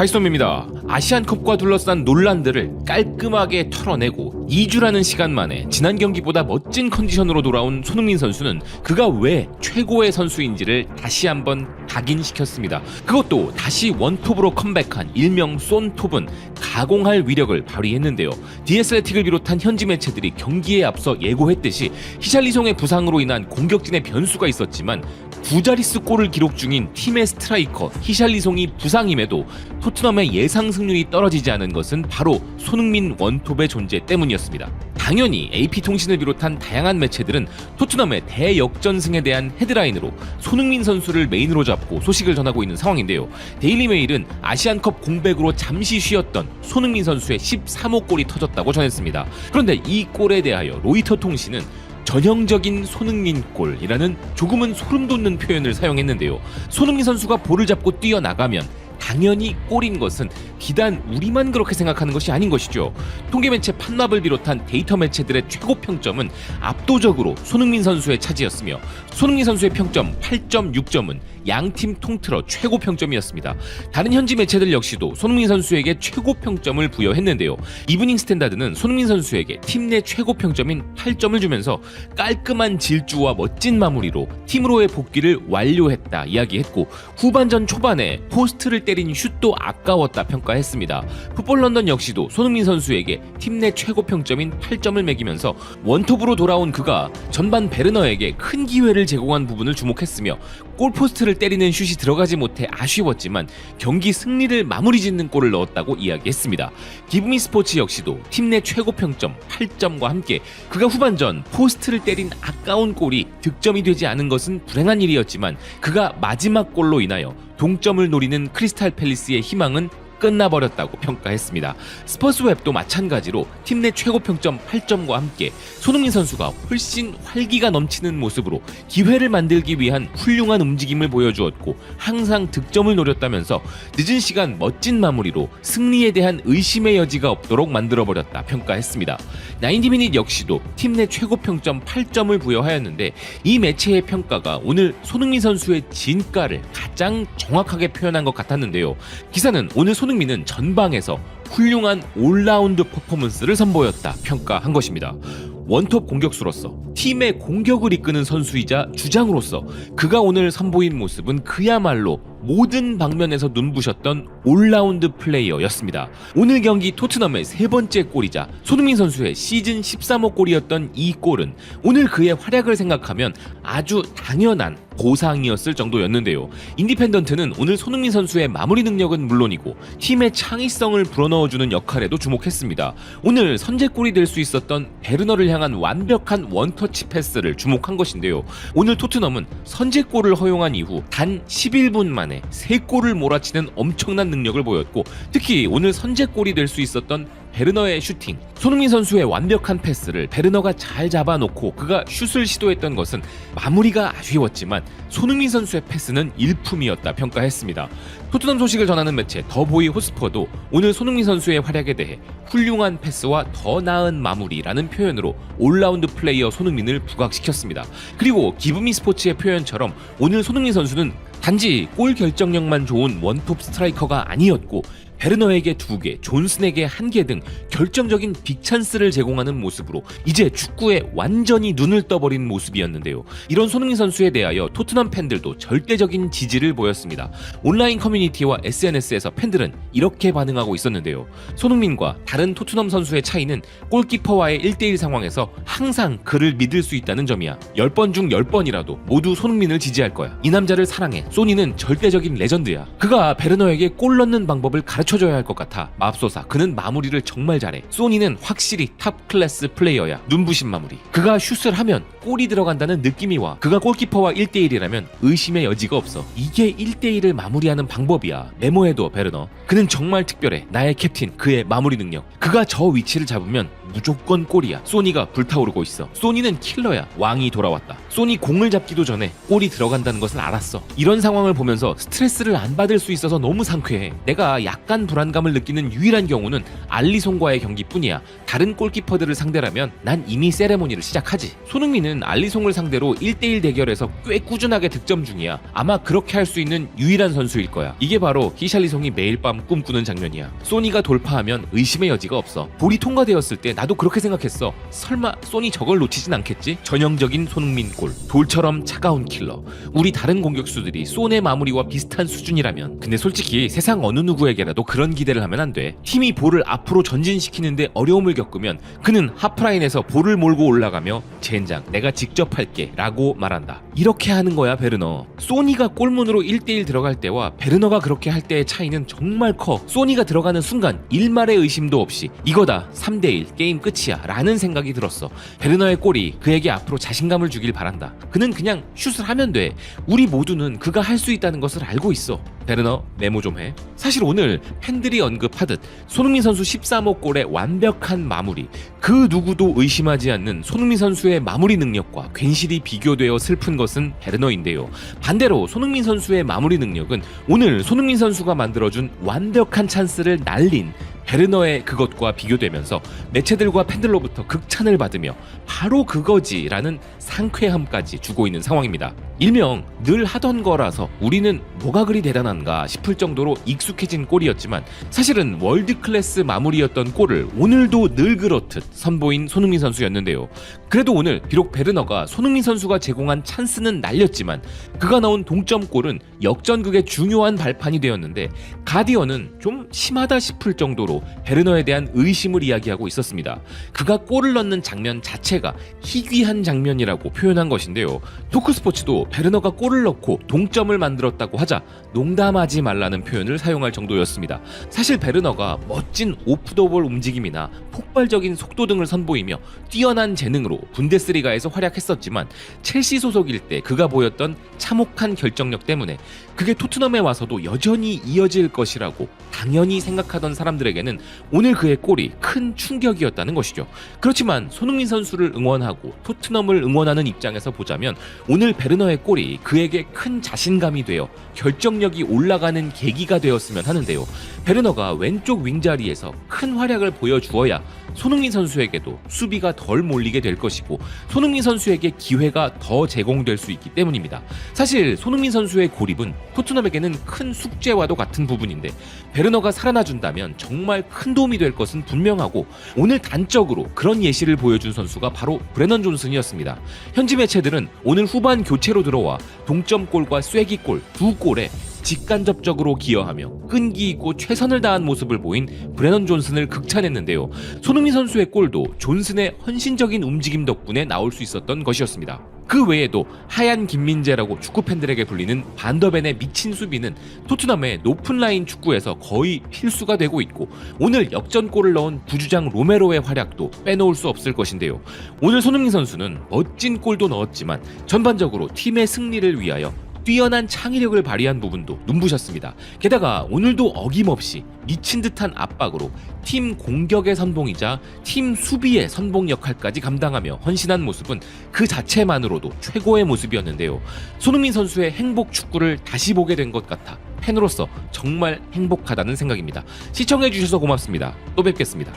하이스톰입니다. 아시안컵과 둘러싼 논란들을 깔끔하게 털어내고 2주라는 시간 만에 지난 경기보다 멋진 컨디션으로 돌아온 손흥민 선수는 그가 왜 최고의 선수인지를 다시 한번 각인시켰습니다. 그것도 다시 원톱으로 컴백한 일명 쏜톱은 가공할 위력을 발휘했는데요. 디애슬레틱을 비롯한 현지 매체들이 경기에 앞서 예고했듯이 히샬리송의 부상으로 인한 공격진의 변수가 있었지만 두 자릿수 골을 기록 중인 팀의 스트라이커 히샬리송이 부상임에도 토트넘의 예상 승률이 떨어지지 않은 것은 바로 손흥민 원톱의 존재 때문이었습니다. 당연히 AP통신을 비롯한 다양한 매체들은 토트넘의 대역전승에 대한 헤드라인으로 손흥민 선수를 메인으로 잡고 소식을 전하고 있는 상황인데요. 데일리메일은 아시안컵 공백으로 잠시 쉬었던 손흥민 선수의 13호 골이 터졌다고 전했습니다. 그런데 이 골에 대하여 로이터 통신은 전형적인 손흥민 골이라는 조금은 소름 돋는 표현을 사용했는데요. 손흥민 선수가 볼을 잡고 뛰어나가면 당연히 골인 것은 비단 우리만 그렇게 생각하는 것이 아닌 것이죠. 통계 매체 판납을 비롯한 데이터 매체들의 최고 평점은 압도적으로 손흥민 선수의 차지였으며 손흥민 선수의 평점 8.6점은 양팀 통틀어 최고 평점이었습니다. 다른 현지 매체들 역시도 손흥민 선수에게 최고 평점을 부여했는데요. 이브닝 스탠다드는 손흥민 선수에게 팀 내 최고 평점인 8점을 주면서 깔끔한 질주와 멋진 마무리로 팀으로의 복귀를 완료했다 이야기했고, 후반전 초반에 포스트를 때린 슛도 아까웠다 평가했습니다. 풋볼 런던 역시도 손흥민 선수에게 팀 내 최고 평점인 8점을 매기면서 원톱으로 돌아온 그가 전반 베르너에게 큰 기회를 제공한 부분을 주목했으며, 골포스트를 때리는 슛이 들어가지 못해 아쉬웠지만 경기 승리를 마무리 짓는 골을 넣었다고 이야기했습니다. 기브미 스포츠 역시도 팀 내 최고 평점 8점과 함께 그가 후반전 포스트를 때린 아까운 골이 득점이 되지 않은 것은 불행한 일이었지만 그가 마지막 골로 인하여 동점을 노리는 크리스탈 팰리스의 희망은 끝나버렸다고 평가했습니다. 스퍼스웹도 마찬가지로 팀 내 최고 평점 8점과 함께 손흥민 선수가 훨씬 활기가 넘치는 모습으로 기회를 만들기 위한 훌륭한 움직임을 보여주었고 항상 득점을 노렸다면서 늦은 시간 멋진 마무리로 승리에 대한 의심의 여지가 없도록 만들어버렸다 평가했습니다. 90미닛 역시도 팀 내 최고 평점 8점을 부여하였는데, 이 매체의 평가가 오늘 손흥민 선수의 진가를 가장 정확하게 표현한 것 같았는데요. 기사는 오늘 손흥민은 전방에서 훌륭한 올라운드 퍼포먼스를 선보였다 평가한 것입니다. 원톱 공격수로서 팀의 공격을 이끄는 선수이자 주장으로서 그가 오늘 선보인 모습은 그야말로 모든 방면에서 눈부셨던 올라운드 플레이어였습니다. 오늘 경기 토트넘의 세 번째 골이자 손흥민 선수의 시즌 13호 골이었던 이 골은 오늘 그의 활약을 생각하면 아주 당연한 보상이었을 정도였는데요. 인디펜던트는 오늘 손흥민 선수의 마무리 능력은 물론이고 팀의 창의성을 불어넣어주는 역할에도 주목했습니다. 오늘 선제골이 될 수 있었던 베르너를 향한 완벽한 원터치 패스를 주목한 것인데요. 오늘 토트넘은 선제골을 허용한 이후 단 11분 만에 3골을 몰아치는 엄청난 능력을 보였고, 특히 오늘 선제골이 될 수 있었던 베르너의 슈팅, 손흥민 선수의 완벽한 패스를 베르너가 잘 잡아놓고 그가 슛을 시도했던 것은 마무리가 아쉬웠지만 손흥민 선수의 패스는 일품이었다 평가했습니다. 토트넘 소식을 전하는 매체 더보이 호스퍼도 오늘 손흥민 선수의 활약에 대해 훌륭한 패스와 더 나은 마무리라는 표현으로 올라운드 플레이어 손흥민을 부각시켰습니다. 그리고 기브미 스포츠의 표현처럼 오늘 손흥민 선수는 단지 골 결정력만 좋은 원톱 스트라이커가 아니었고 베르너에게 2개, 존슨에게 1개 등 결정적인 빅찬스를 제공하는 모습으로 이제 축구에 완전히 눈을 떠버린 모습이었는데요. 이런 손흥민 선수에 대하여 토트넘 팬들도 절대적인 지지를 보였습니다. 온라인 커뮤니티와 SNS에서 팬들은 이렇게 반응하고 있었는데요. 손흥민과 다른 토트넘 선수의 차이는 골키퍼와의 1대1 상황에서 항상 그를 믿을 수 있다는 점이야. 10번 중 10번이라도 모두 손흥민을 지지할 거야. 이 남자를 사랑해. 소니는 절대적인 레전드야. 그가 베르너에게 골 넣는 방법을 가르쳐줘야 할 것 같아. 맙소사, 그는 마무리를 정말 잘해. 소니는 확실히 탑 클래스 플레이어야. 눈부신 마무리. 그가 슛을 하면 골이 들어간다는 느낌이 와. 그가 골키퍼와 1대1이라면 의심의 여지가 없어. 이게 1대1을 마무리하는 방법이야. 메모해둬 베르너. 그는 정말 특별해. 나의 캡틴, 그의 마무리 능력. 그가 저 위치를 잡으면 무조건 골이야. 소니가 불타오르고 있어. 소니는 킬러야. 왕이 돌아왔다. 소니 공을 잡기도 전에 골이 들어간다는 것을 알았어. 이런 상황을 보면서 스트레스를 안 받을 수 있어서 너무 상쾌해. 내가 약간 불안감을 느끼는 유일한 경우는 알리송과의 경기뿐이야. 다른 골키퍼들을 상대라면 난 이미 세레모니를 시작하지. 손흥민은 알리송을 상대로 1대1 대결에서 꽤 꾸준하게 득점 중이야. 아마 그렇게 할 수 있는 유일한 선수일 거야. 이게 바로 히샬리송이 매일 밤 꿈꾸는 장면이야. 소니가 돌파하면 의심의 여지가 없어. 볼이 통과되었을 때 나도 그렇게 생각했어. 설마 소니 저걸 놓치진 않겠지? 전형적인 손흥민 골. 돌처럼 차가운 킬러. 우리 다른 공격수들이 소의 마무리와 비슷한 수준이라면. 근데 솔직히 세상 어느 누구에게라도 그런 기대를 하면 안 돼. 팀이 볼을 앞으로 전진시키는데 어려움을 겪으면 그는 하프라인에서 볼을 몰고 올라가며 젠장 내가 직접 할게 라고 말한다. 이렇게 하는 거야 베르너. 소니가 골문으로 1대1 들어갈 때와 베르너가 그렇게 할 때의 차이는 정말 커. 소니가 들어가는 순간 일말의 의심도 없이 이거다 3대1 게임 끝이야 라는 생각이 들었어. 베르너의 골이 그에게 앞으로 자신감을 주길 바란다. 그는 그냥 슛을 하면 돼. 우리 모두는 그가 할 수 있다는 것을 알고 있어. 베르너 메모 좀 해. 사실 오늘 팬들이 언급하듯 손흥민 선수 13호 골의 완벽한 마무리, 그 누구도 의심하지 않는 손흥민 선수의 마무리 능력과 괜시리 비교되어 슬픈 것은 베르너인데요. 반대로 손흥민 선수의 마무리 능력은 오늘 손흥민 선수가 만들어준 완벽한 찬스를 날린 베르너의 그것과 비교되면서 매체들과 팬들로부터 극찬을 받으며 바로 그거지라는 상쾌함까지 주고 있는 상황입니다. 일명 늘 하던 거라서 우리는 뭐가 그리 대단한가 싶을 정도로 익숙해진 골이었지만 사실은 월드클래스 마무리였던 골을 오늘도 늘 그렇듯 선보인 손흥민 선수였는데요. 그래도 오늘 비록 베르너가 손흥민 선수가 제공한 찬스는 날렸지만 그가 넣은 동점골은 역전극의 중요한 발판이 되었는데 가디언은 좀 심하다 싶을 정도로 베르너에 대한 의심을 이야기하고 있었습니다. 그가 골을 넣는 장면 자체가 희귀한 장면이라고 표현한 것인데요. 토크스포츠도 베르너가 골을 넣고 동점을 만들었다고 하자 농담하지 말라는 표현을 사용할 정도였습니다. 사실 베르너가 멋진 오프더볼 움직임이나 폭발적인 속도 등을 선보이며 뛰어난 재능으로 분데스리가에서 활약했었지만 첼시 소속일 때 그가 보였던 참혹한 결정력 때문에 그게 토트넘에 와서도 여전히 이어질 것이라고 당연히 생각하던 사람들에게는 오늘 그의 골이 큰 충격이었다는 것이죠. 그렇지만 손흥민 선수를 응원하고 토트넘을 응원하는 입장에서 보자면 오늘 베르너의 골이 그에게 큰 자신감이 되어 결정력이 올라가는 계기가 되었으면 하는데요. 베르너가 왼쪽 윙자리에서 큰 활약을 보여주어야 손흥민 선수에게도 수비가 덜 몰리게 될 것이고 손흥민 선수에게 기회가 더 제공될 수 있기 때문입니다. 사실 손흥민 선수의 고립은 토트넘에게는 큰 숙제와도 같은 부분인데 베르너가 살아나준다면 정말 큰 도움이 될 것은 분명하고 오늘 단적으로 그런 예시를 보여준 선수가 바로 브레넌 존슨이었습니다. 현지 매체들은 오늘 후반 교체로 들어와 동점골과 쐐기골 두 골에 직간접적으로 기여하며 끈기 있고 최선을 다한 모습을 보인 브레넌 존슨을 극찬했는데요. 손흥민 선수의 골도 존슨의 헌신적인 움직임 덕분에 나올 수 있었던 것이었습니다. 그 외에도 하얀 김민재라고 축구 팬들에게 불리는 반더벤의 미친 수비는 토트넘의 높은 라인 축구에서 거의 필수가 되고 있고 오늘 역전골을 넣은 부주장 로메로의 활약도 빼놓을 수 없을 것인데요. 오늘 손흥민 선수는 멋진 골도 넣었지만 전반적으로 팀의 승리를 위하여 뛰어난 창의력을 발휘한 부분도 눈부셨습니다. 게다가 오늘도 어김없이 미친 듯한 압박으로 팀 공격의 선봉이자 팀 수비의 선봉 역할까지 감당하며 헌신한 모습은 그 자체만으로도 최고의 모습이었는데요. 손흥민 선수의 행복 축구를 다시 보게 된 것 같아 팬으로서 정말 행복하다는 생각입니다. 시청해주셔서 고맙습니다. 또 뵙겠습니다.